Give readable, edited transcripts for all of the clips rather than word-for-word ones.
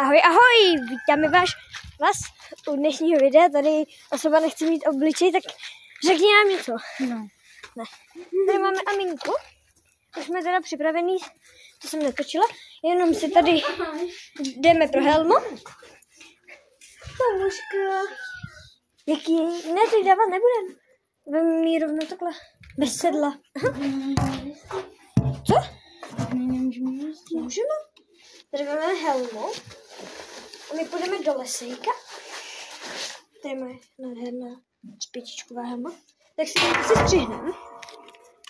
Ahoj, ahoj, vítáme vás u dnešního videa, tady osoba nechce mít obličej, tak řekni nám něco. No. Ne. Tady máme Aminku, už jsme teda připravený, to jsem netočila, jenom si tady jdeme pro helmu. Mamuška, jaký, ne, teď dávat nebudem, vem mi rovnou takhle, bez sedla. Co? Můžeme? Tady máme helmu. A my půjdeme do lesejka. Tady máme nádherná špičičková helma. Tak si střihneme.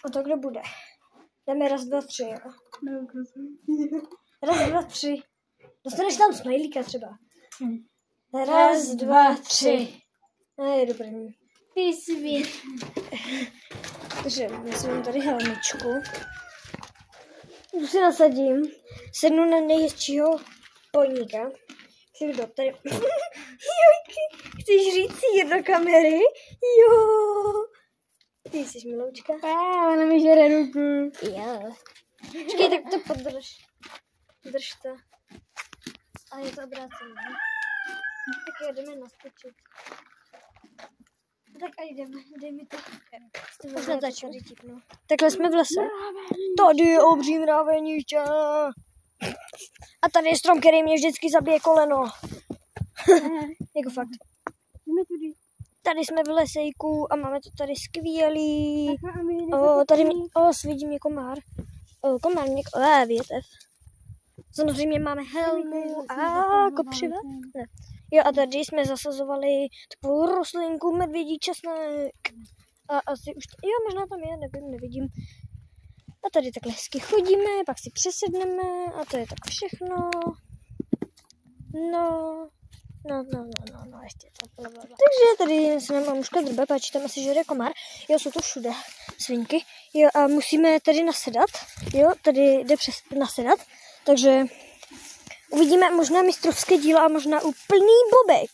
A to kdo bude? Dáme raz, dva, tři, jo? Raz, dva, tři. Dostaneš tam smajlíka třeba. Raz, dva, tři. No je dobrý. Ty svět. Takže myslím tady helmičku. Tu si nasadím. Sednu na nejhezčího poníka. Kdo tady? Chceš říct si do kamery? Jo. Ty jsi miloučka. Ona mi žere ruku. Jo. Počkej, tak to podrž. Drž to. A je to obrácené. Tak jdeme naskočit. Tak a jdeme, dej mi to. Takhle jsme v lese. Tady je obří mraveniště. A tady je strom, který mě vždycky zabije koleno. Jako fakt. Tady jsme v lesejku a máme to tady skvělý. Tady svítí mě komár. Komár mě, větev. Samozřejmě máme helmu a kopřiva. Ne. Jo, a tady jsme zasazovali takovou rostlinku medvědí česnek. A asi už, jo, možná tam je, nevím, nevidím. A tady takhle hezky chodíme, pak si přesedneme a to je tak všechno. No, ještě to. Takže tady se nám mamuška drbe, páči, tam asi žere komár. Jo, jsou to všude svinky. Jo, a musíme tady nasedat. Jo, tady jde přes nasedat. Takže uvidíme možná mistrovské dílo a možná úplný bobek.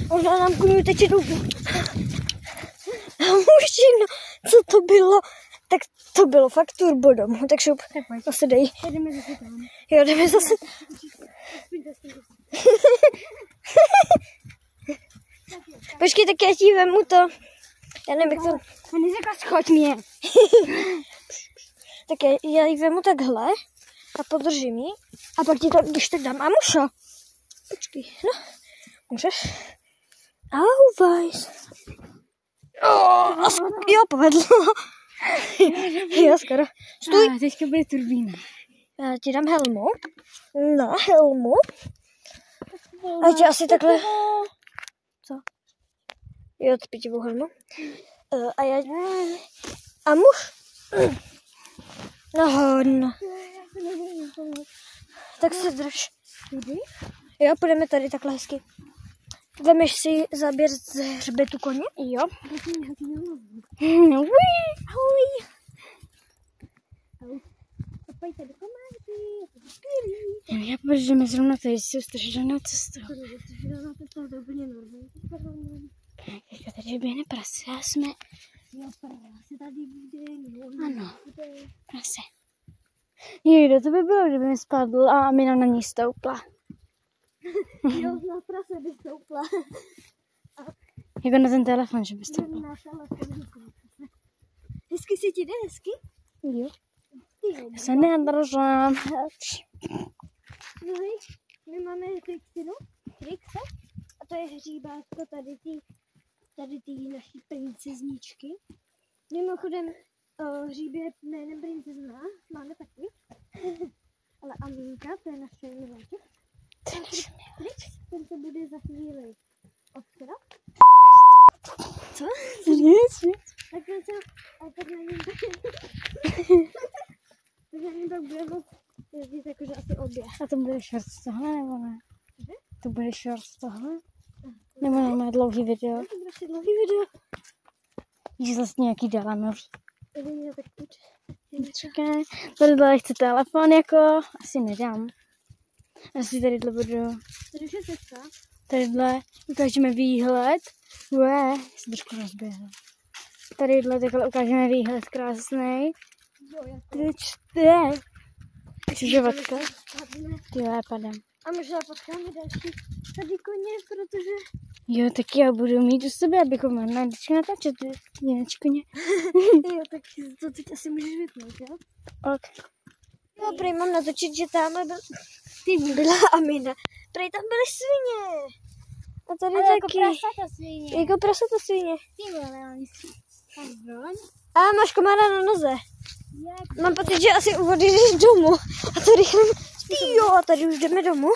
Možná nám kůň teče do vody. Mužino, co to bylo? Tak to bylo fakt turbo domů, tak šup, nasedej. Jdeme zase tam. Jo, jdeme zase. Počkej, tak já ti vemu to. Já nevím, jak to... A neřekla, schoď mě. Tak já ji vemu takhle a podržím ji. A pak ti to, když tak dám. A mušo. Počkej, no. Můžeš? Au, vajs. Jo, povedlo. Jo, skoro. Stůj. A teďka bude turbína. Já ti dám helmu. Na helmu. A ti asi takhle... Co? Jo, spítivou helmu. A já... A muž? No. Tak se drž. Jo, půjdeme tady takhle hezky. Vemeš si záběr z hřbetu koně? Jo. Ahoj. Pojďte do komárky. Já protože zrovna tady jsou strženou cestou. To je úplně normální. Teďka tady běhne prase a jsme... Jo, prase tady bude. Ano, prase. Jejde, to by bylo, kdyby mi spadl a Amina na ní stoupla. Jo, na prase by stoupla. Jako na ten telefon, že by stoupla. Hezky si ti jde, hezky? Jo. Já se nedržám. My máme Trixe a to je hříbátko tady ty naší princezničky. Mimochodem hříbě jménem princezna máme taky. Ale Aminka, to je naše miláček. Ten se bude za chvíli odkrat. Co? Tak na něm tak bude moc jezdit jakože asi obě. A to bude short z tohle, nebo ne? To bude short z tohle? Nebo máme dlouhý video? To bude asi dlouhý video. Že zase nějaký dala už. Jo, tak pojď. Čekaj, tadyhle chci telefon jako, asi nedám. Asi tadyhle budu. Tadyhle ukážeme výhled. Se trošku rozběhla. Tadyhle takhle ukážeme výhled krásnej. Ty čtyři. Křižovatka. Ty já padám. A možná potkáme další tady koně, protože... Jo, tak já budu mít u sebe, abychom mohli vždycky natáčet jinak koně. Jo, tak to teď asi můžeš vypnout, jo? Ok. Jo, prej mám natočit, že tamhle byla Amina. Prej tam byly svině. A tady Ale taky. jako prasata svině. Jako prasata svině. Ty vole, oni si... A máš komára na noze. Jak? Mám pocit, že asi odjídeš domů. A to rychle... Jo, a tady už jdeme domů.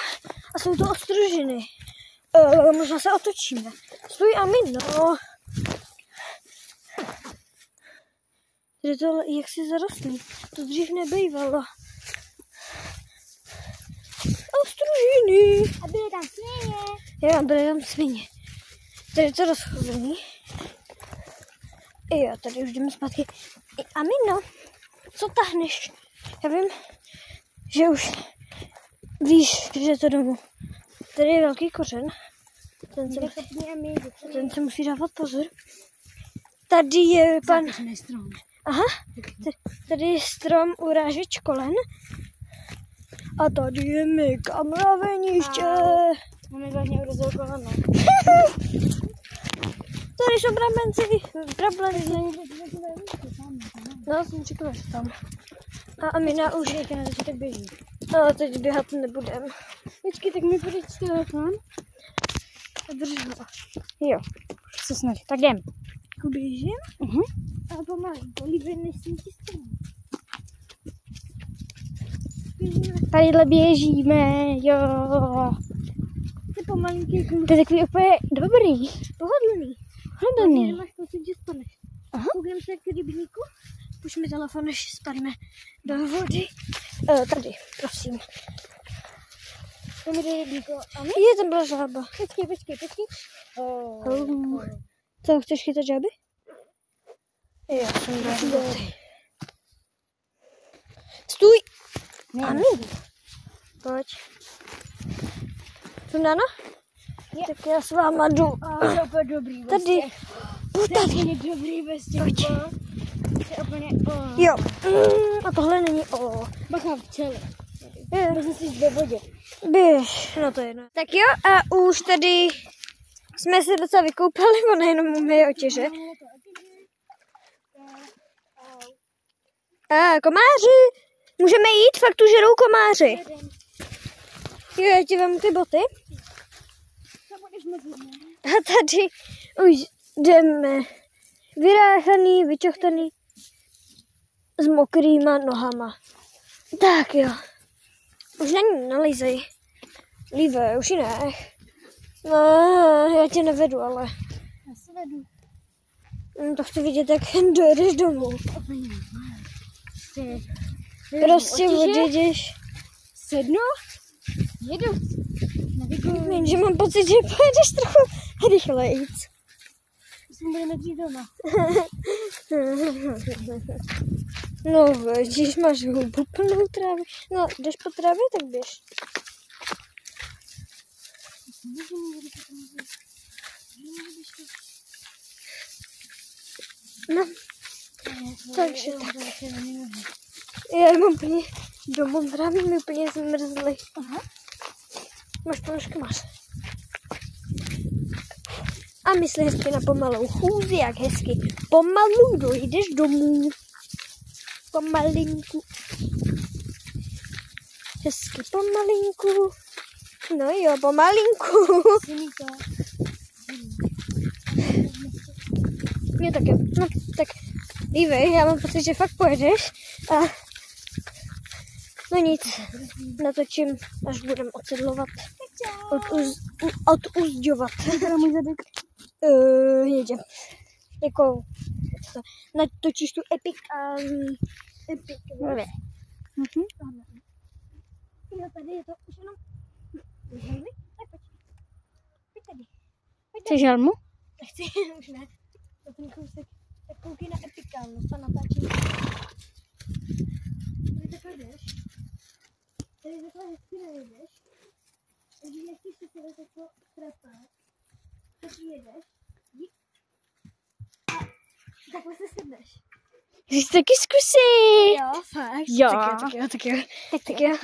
A jsou to ostružiny. Možná se otočíme. Stůj, Amino. Tady to jak si zarostlý. To dřív nebejvalo. Ostružiny. A byly tam svině. Jo, byly tam svině. Tady je to rozchozený. Jo, tady už jdeme zpátky. Amino, co tahneš? Já vím, že už víš, že je to domů. Tady je velký kořen. Ten se musí dávat pozor. Tady je pan... Aha, tady je strom urážeč kolen. A tady je mega mraveniště. Máme vážně urozil koleno. Tady jsou brablenci. No, jsem čekala, že tam. A Amina už Jak na začátek běží. No, teď běhat nebudem. Počkej, tak mi podeď telefon. Drž ho. Jo, se snaží. Tak jdem. Běžím? A pomalinko, líbí než jsem ti stranu. Tadyhle běžíme, jo. Ty pomalinký kluk. To je takový úplně dobrý. Pohodlný. Hodný. Nemáš pocit, že spadneš. Aha. Koukneme se k rybníku. Puš mi telefon, než spadne do vody. Tady, prosím. Jdeme do rybníku. Je, tam byla žába. Počkej. Co, chceš chytat žáby? Jo, jsem byla. Stůj! Ano. Pojď. Sundáno? Tak já s váma jdu. To je úplně dobrý. Tady. To je dobrý bez těch. Pojď. To je úplně Jo. A tohle není Bacha včely. Je. Vezmi si ve vodě. Běž. No to je jedno. Tak jo, a už tady jsme se docela vykoupali, ono jenom umyje otěže. Komáři! Můžeme jít? Fakt tu žerou komáři. Jo, já ti vemu ty boty. A tady už jdeme vyráchaný, vyčochtaný s mokrýma nohama. Tak jo. Už na ní nalízej. Líbe, už ji nech. No, já tě nevedu, ale... Já se vedu. To chci vidět, jak dojedeš domů. Prostě odjedeš. Sednu? Jedu. Jenže mám pocit, že pojedeš trochu rychlejc. Myslím, budeme dřív doma. No, když máš hubu plnou trávy. No, jdeš po trávě, tak běž. No, takže tak. Já mám úplně domů trávy, mi úplně zmrzly. Aha. Máš ponožky, máš. A myslí hezky na pomalou chůzi, jak hezky pomalu dojdeš domů. Pomalinku. Hezky pomalinku. No jo, pomalinku. Jo, tak jo. No, tak dívej, já mám pocit, že fakt pojedeš. A no nic, natočím, až budem odsedlovat. Oduzďovat. Jedem. Jako, natočíš tu epikální. Jo, tady je to už jenom. Helmy? Tak pojď. Pojď tady. Chceš helmu? Nechci, už ne. To ten kousek. Tak koukej na epikálnost a natáčím. Tady takhle jdeš. Tady takhle hezky nejdeš. Takže nechceš si tady takto trapat. Tak jedeš. A takhle se sedneš. Jsi taky zkusí. Jo, fakt. Jo. Tak jo. Tak jo.